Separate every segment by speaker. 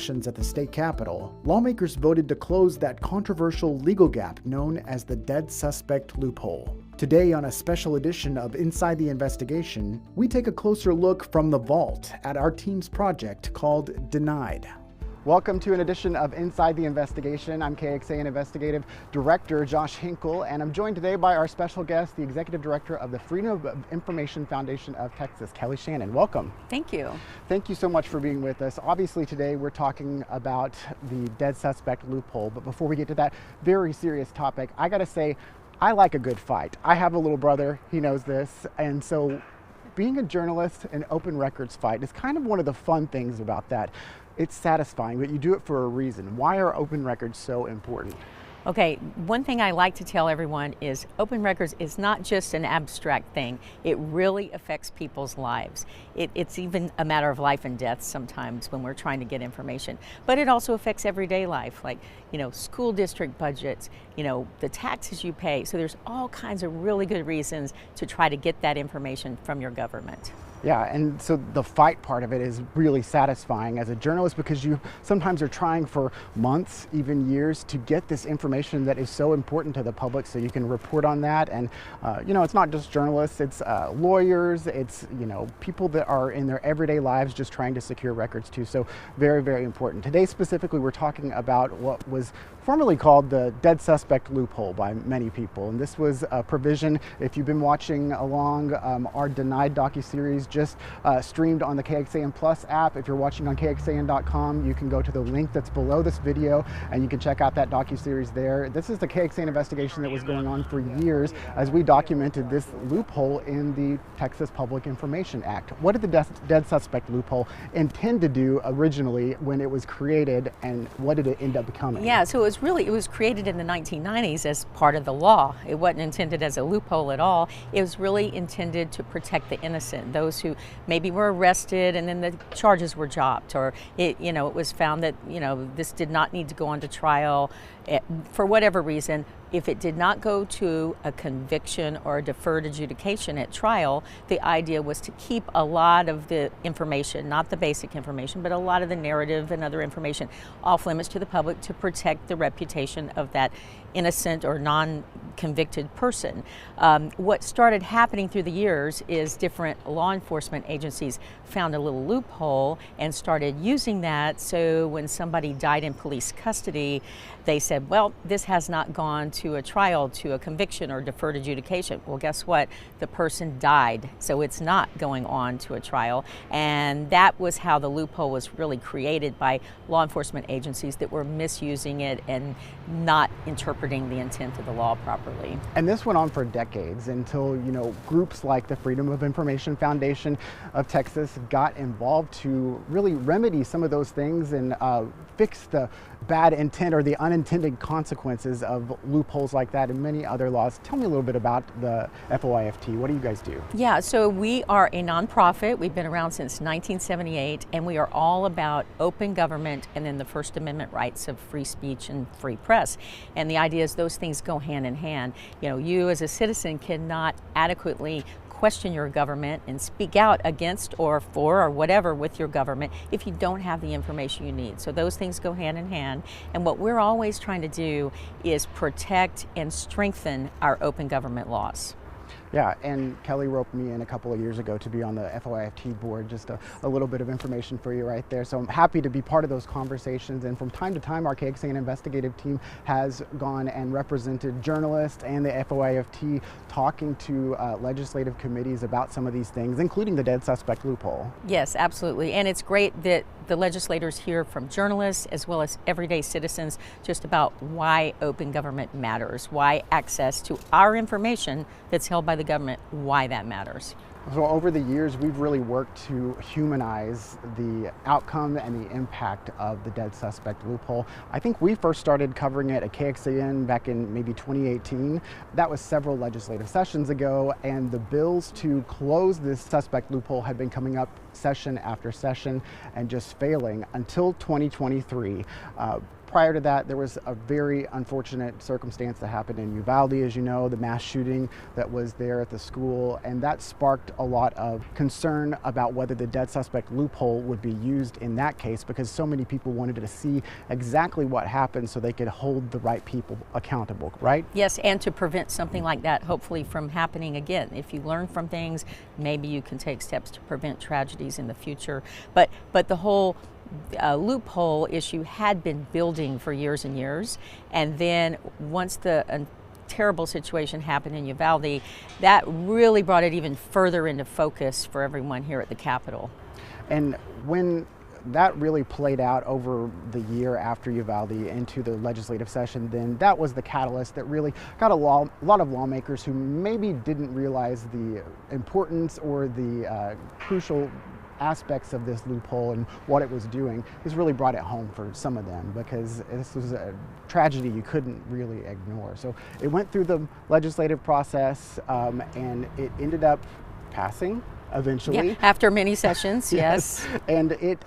Speaker 1: sessions at the state capitol, lawmakers voted to close that controversial legal gap known as the dead suspect loophole. Today, on a special edition of Inside the Investigation, we take a closer look from the vault at our team's project called Denied. Welcome to an edition of Inside the Investigation. I'm KXAN Investigative Director Josh Hinkle, and I'm joined today by our special guest, the Executive Director of the Freedom of Information Foundation of Texas, Kelly Shannon. Welcome.
Speaker 2: Thank you.
Speaker 1: Thank you so much for being with us. Obviously today we're talking about the dead suspect loophole, but before we get to that very serious topic, I gotta say, I like a good fight. I have a little brother, he knows this, and so being a journalist in open records fight is kind of one of the fun things about that. It's satisfying, but you do it for a reason. Why are open records so important?
Speaker 2: Okay, one thing I like to tell everyone is open records is not just an abstract thing. It really affects people's lives. It's even a matter of life and death sometimes when we're trying to get information. But it also affects everyday life, like, school district budgets, the taxes you pay. So there's all kinds of really good reasons to try to get that information from your government.
Speaker 1: Yeah, and so the fight part of it is really satisfying as a journalist because you sometimes are trying for months, even years, to get this information that is so important to the public so you can report on that. And, it's not just journalists, it's lawyers, it's, people that are in their everyday lives just trying to secure records too. So very, very important. Today specifically, we're talking about what was formerly called the dead suspect loophole by many people. And this was a provision, if you've been watching along our Denied docuseries, just streamed on the KXAN Plus app. If you're watching on KXAN.com, you can go to the link that's below this video and you can check out that docuseries there. This is the KXAN investigation that was going on for years as we documented this loophole in the Texas Public Information Act. What did the dead suspect loophole intend to do originally when it was created, and what did it end up becoming?
Speaker 2: Yeah, so it was created in the 1990s as part of the law. It wasn't intended as a loophole at all. It was really intended to protect the innocent, those who maybe were arrested and then the charges were dropped, or it was found that this did not need to go on to trial for whatever reason. If it did not go to a conviction or a deferred adjudication at trial, the idea was to keep a lot of the information, not the basic information, but a lot of the narrative and other information off limits to the public to protect the reputation of that innocent or non-convicted person. What started happening through the years is different law enforcement agencies found a little loophole and started using that. So when somebody died in police custody, they said, well, this has not gone to a trial, to a conviction or deferred adjudication. Well, guess what? The person died, so it's not going on to a trial. And that was how the loophole was really created by law enforcement agencies that were misusing it and not interpreting the intent of the law properly.
Speaker 1: And this went on for decades until, groups like the Freedom of Information Foundation of Texas got involved to really remedy some of those things and fix the bad intent or the unintended consequences of loopholes like that and many other laws. Tell me a little bit about the FOIFT. What do you guys do? Yeah,
Speaker 2: so we are a nonprofit. We've been around since 1978, and we are all about open government and then the First Amendment rights of free speech and free press. And the idea is those things go hand in hand. You as a citizen cannot adequately question your government and speak out against or for or whatever with your government if you don't have the information you need. So those things go hand in hand. And what we're always trying to do is protect and strengthen our open government laws.
Speaker 1: Yeah, and Kelly roped me in a couple of years ago to be on the FOIFT board. Just a little bit of information for you right there. So I'm happy to be part of those conversations. And from time to time, our KXAN investigative team has gone and represented journalists and the FOIFT talking to legislative committees about some of these things, including the dead suspect loophole.
Speaker 2: Yes, absolutely. And it's great that the legislators hear from journalists as well as everyday citizens just about why open government matters, why access to our information that's held by the government, why that matters.
Speaker 1: So over the years, we've really worked to humanize the outcome and the impact of the dead suspect loophole. I think we first started covering it at KXAN back in maybe 2018. That was several legislative sessions ago, and the bills to close this suspect loophole had been coming up session after session and just failing until 2023. prior to that, there was a very unfortunate circumstance that happened in Uvalde, as you know, the mass shooting that was there at the school, and that sparked a lot of concern about whether the dead suspect loophole would be used in that case, because so many people wanted to see exactly what happened so they could hold the right people accountable, right?
Speaker 2: Yes, and to prevent something like that, hopefully, from happening again. If you learn from things, maybe you can take steps to prevent tragedies in the future. But the whole loophole issue had been building for years and years, and then once the terrible situation happened in Uvalde, that really brought it even further into focus for everyone here at the Capitol.
Speaker 1: And when that really played out over the year after Uvalde into the legislative session, then that was the catalyst that really got a lot of lawmakers who maybe didn't realize the importance or the crucial aspects of this loophole and what it was doing. This really brought it home for some of them, because this was a tragedy you couldn't really ignore. So it went through the legislative process, and it ended up passing eventually.
Speaker 2: Yeah, after many sessions, yes.
Speaker 1: And it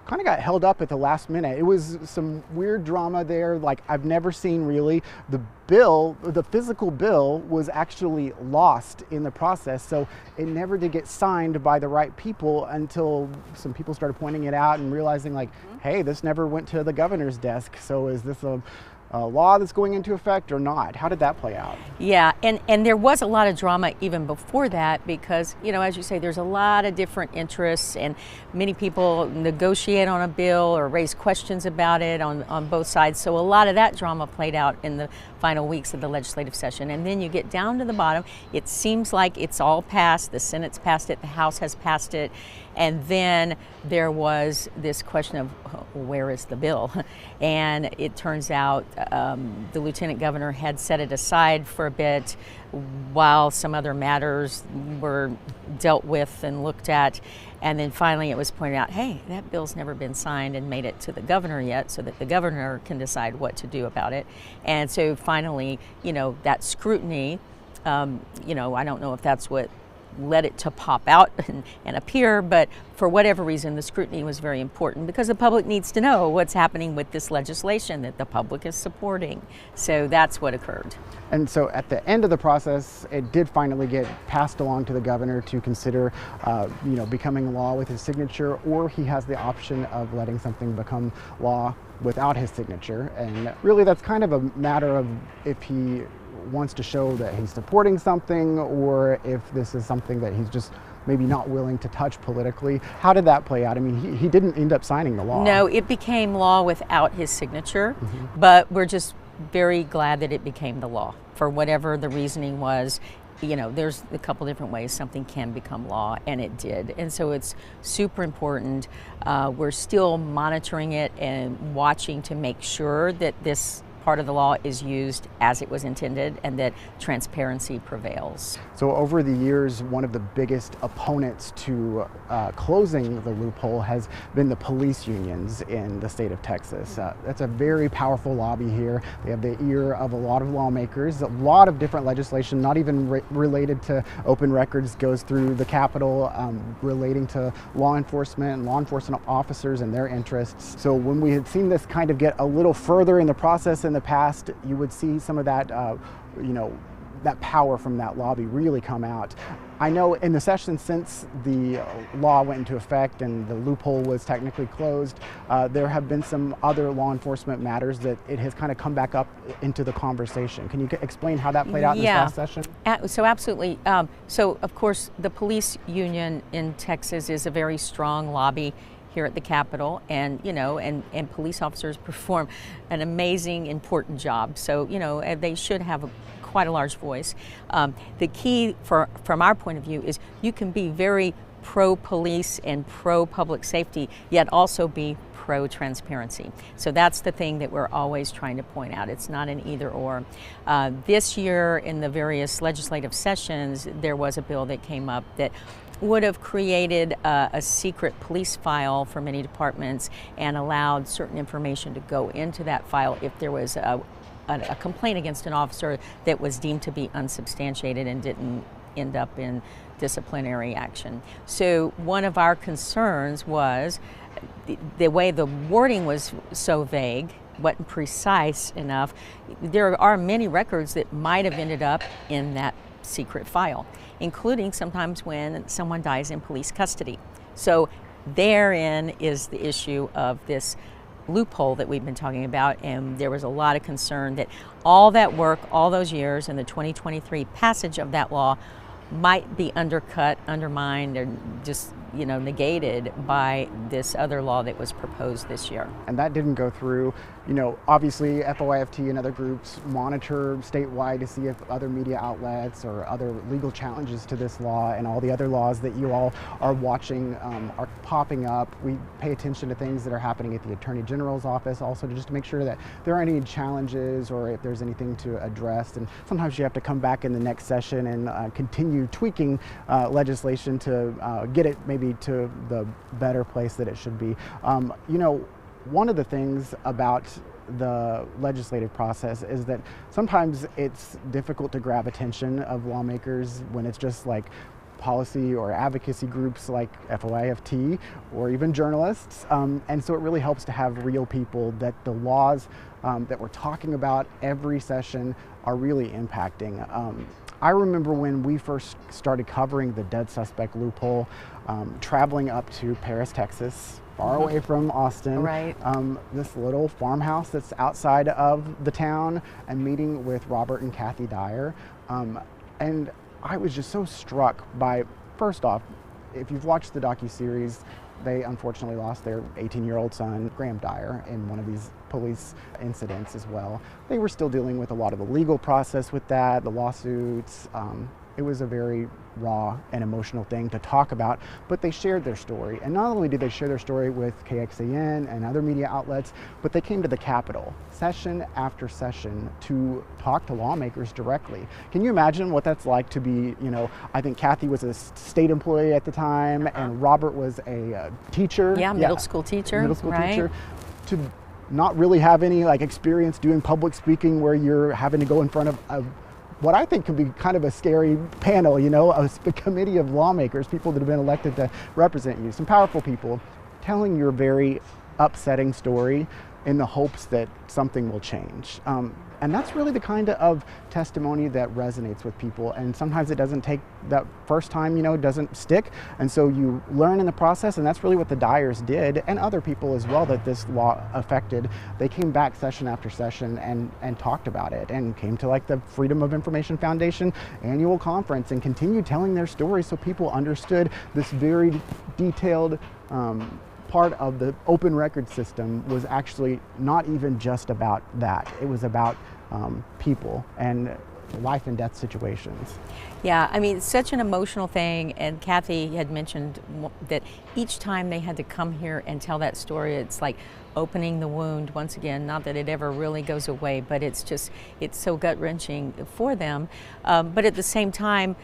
Speaker 1: kind of got held up at the last minute. It was some weird drama there, like I've never seen really. The physical bill was actually lost in the process, so it never did get signed by the right people until some people started pointing it out and realizing, like, hey, this never went to the governor's desk, so is this a law that's going into effect or not? How did that play out?
Speaker 2: Yeah, and there was a lot of drama even before that, because, you know, as you say, there's a lot of different interests, and many people negotiate on a bill or raise questions about it on both sides. So a lot of that drama played out in the final weeks of the legislative session. And then you get down to the bottom, it seems like it's all passed. The Senate's passed it, the House has passed it. And then there was this question of where is the bill? And it turns out the lieutenant governor had set it aside for a bit while some other matters were dealt with and looked at. And then finally it was pointed out, hey, that bill's never been signed and made it to the governor yet, so that the governor can decide what to do about it. And so finally, you know, that scrutiny, you know, I don't know if that's what led it to pop out and appear, but for whatever reason, the scrutiny was very important, because the public needs to know what's happening with this legislation that the public is supporting. So that's what occurred.
Speaker 1: And so at the end of the process, it did finally get passed along to the governor to consider, you know, becoming law with his signature, or he has the option of letting something become law without his signature. And really, that's kind of a matter of if he wants to show that he's supporting something, or if this is something that he's just maybe not willing to touch politically. How did that play out? I mean, he didn't end up signing the law.
Speaker 2: No, it became law without his signature, but we're just very glad that it became the law. For whatever the reasoning was, you know, there's a couple different ways something can become law, and it did. And so it's super important. We're still monitoring it and watching to make sure that this part of the law is used as it was intended and that transparency prevails.
Speaker 1: So over the years, one of the biggest opponents to closing the loophole has been the police unions in the state of Texas. That's a very powerful lobby here. They have the ear of a lot of lawmakers. A lot of different legislation, not even related to open records, goes through the Capitol, relating to law enforcement and law enforcement officers and their interests. So when we had seen this kind of get a little further in the process in the past, you would see some of that, you know, that power from that lobby really come out. I know in the session since the law went into effect and the loophole was technically closed, there have been some other law enforcement matters that it has kind of come back up into the conversation. Can you explain how that played out in this last session?
Speaker 2: So absolutely. So of course the police union in Texas is a very strong lobby here at the Capitol, and you know, and police officers perform an amazing, important job. So you know, they should have quite a large voice. The key from our point of view is you can be very pro-police and pro-public safety, yet also be pro-transparency. So that's the thing that we're always trying to point out. It's not an either or. This year in the various legislative sessions, there was a bill that came up that would have created a secret police file for many departments and allowed certain information to go into that file if there was a complaint against an officer that was deemed to be unsubstantiated and didn't end up in disciplinary action. So one of our concerns was the way the wording was so vague wasn't precise enough. There are many records that might have ended up in that secret file, including sometimes when someone dies in police custody. So therein is the issue of this loophole that we've been talking about, and there was a lot of concern that all that work, all those years, and the 2023 passage of that law might be undercut, undermined, or just negated by this other law that was proposed this year.
Speaker 1: And that didn't go through. Obviously FOIFT and other groups monitor statewide to see if other media outlets or other legal challenges to this law and all the other laws that you all are watching are popping up. We pay attention to things that are happening at the Attorney General's office also to just make sure that there aren't any challenges or if there's anything to address. And sometimes you have to come back in the next session and continue tweaking legislation to get it maybe to the better place that it should be. One of the things about the legislative process is that sometimes it's difficult to grab attention of lawmakers when it's just like policy or advocacy groups like FOIFT or even journalists. And so it really helps to have real people that the laws that we're talking about every session are really impacting. I remember when we first started covering the dead suspect loophole, traveling up to Paris, Texas, far away from Austin,
Speaker 2: right.
Speaker 1: This little farmhouse that's outside of the town, and meeting with Robert and Kathy Dyer. And I was just so struck by, first off, if you've watched the docuseries, they unfortunately lost their 18-year-old son, Graham Dyer, in one of these police incidents as well. They were still dealing with a lot of the legal process with that, the lawsuits. It was a very raw and emotional thing to talk about, but they shared their story. And not only did they share their story with KXAN and other media outlets, but they came to the Capitol session after session to talk to lawmakers directly. Can you imagine what that's like to be, I think Kathy was a state employee at the time, and Robert was a teacher.
Speaker 2: Yeah, middle school teacher.
Speaker 1: Middle school
Speaker 2: right.
Speaker 1: teacher. To not really have any experience doing public speaking where you're having to go in front of what I think can be kind of a scary panel, a committee of lawmakers, people that have been elected to represent you, some powerful people, telling your very upsetting story in the hopes that something will change. And that's really the kind of testimony that resonates with people. And sometimes it doesn't take that first time, doesn't stick. And so you learn in the process, and that's really what the Dyers did, and other people as well that this law affected. They came back session after session and talked about it, and came to the Freedom of Information Foundation annual conference and continued telling their stories so people understood this very detailed part of the open record system was actually not even just about that. It was about people and life and death situations.
Speaker 2: Yeah, it's such an emotional thing, and Kathy had mentioned that each time they had to come here and tell that story, it's like opening the wound once again. Not that it ever really goes away, but it's so gut-wrenching for them. But at the same time,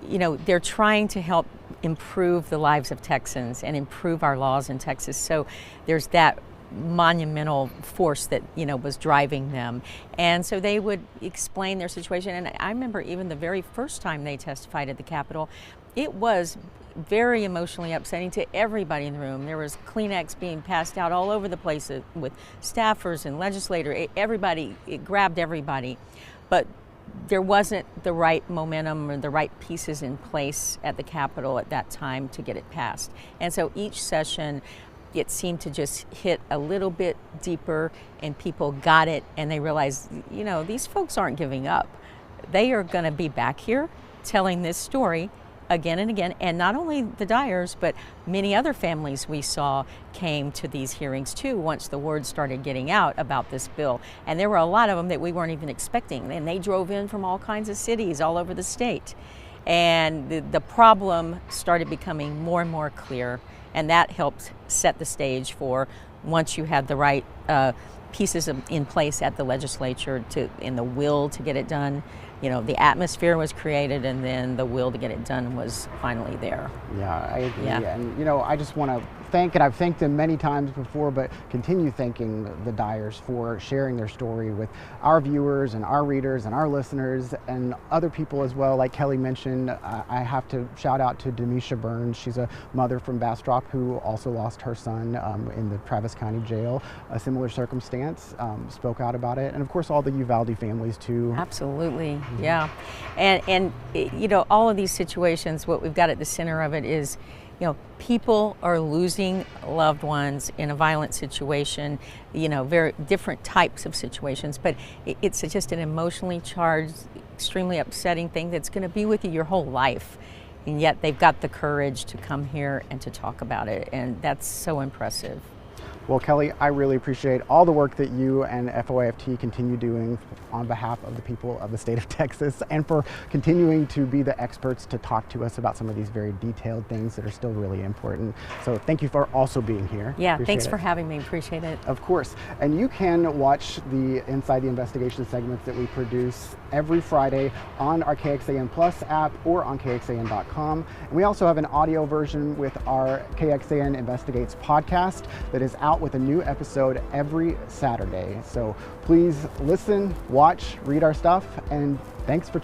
Speaker 2: they're trying to help improve the lives of Texans and improve our laws in Texas. So there's that monumental force that was driving them, and so they would explain their situation. And I remember even the very first time they testified at the Capitol, it was very emotionally upsetting to everybody in the room. There was Kleenex being passed out all over the place with staffers and legislators. It grabbed everybody, but there wasn't the right momentum or the right pieces in place at the Capitol at that time to get it passed. And so each session, it seemed to just hit a little bit deeper, and people got it, and they realized, these folks aren't giving up. They are going to be back here telling this story again and again. And not only the Dyers, but many other families we saw came to these hearings too once the word started getting out about this bill. And there were a lot of them that we weren't even expecting, and they drove in from all kinds of cities all over the state. And the problem started becoming more and more clear, and that helped set the stage for, once you had the right pieces in place at the legislature and the will to get it done, the atmosphere was created, and then the will to get it done was finally there.
Speaker 1: Yeah, I agree.
Speaker 2: Yeah.
Speaker 1: And I just want to thank, and I've thanked them many times before, but continue thanking the Dyers for sharing their story with our viewers and our readers and our listeners and other people as well. Like Kelly mentioned, I have to shout out to Demisha Burns. She's a mother from Bastrop who also lost her son in the Travis County Jail. A similar circumstance, spoke out about it. And of course, all the Uvalde families too.
Speaker 2: Absolutely, yeah. And all of these situations, what we've got at the center of it is, people are losing loved ones in a violent situation, very different types of situations, but it's just an emotionally charged, extremely upsetting thing that's going to be with you your whole life. And yet they've got the courage to come here and to talk about it, and that's so impressive.
Speaker 1: Well, Kelly, I really appreciate all the work that you and FOIFT continue doing on behalf of the people of the state of Texas, and for continuing to be the experts to talk to us about some of these very detailed things that are still really important. So thank you for also being here.
Speaker 2: Yeah, thanks for having me. Appreciate it.
Speaker 1: Of course. And you can watch the Inside the Investigation segments that we produce every Friday on our KXAN Plus app or on KXAN.com. And we also have an audio version with our KXAN Investigates podcast that is out with a new episode every Saturday. So please listen, watch, read our stuff, and thanks for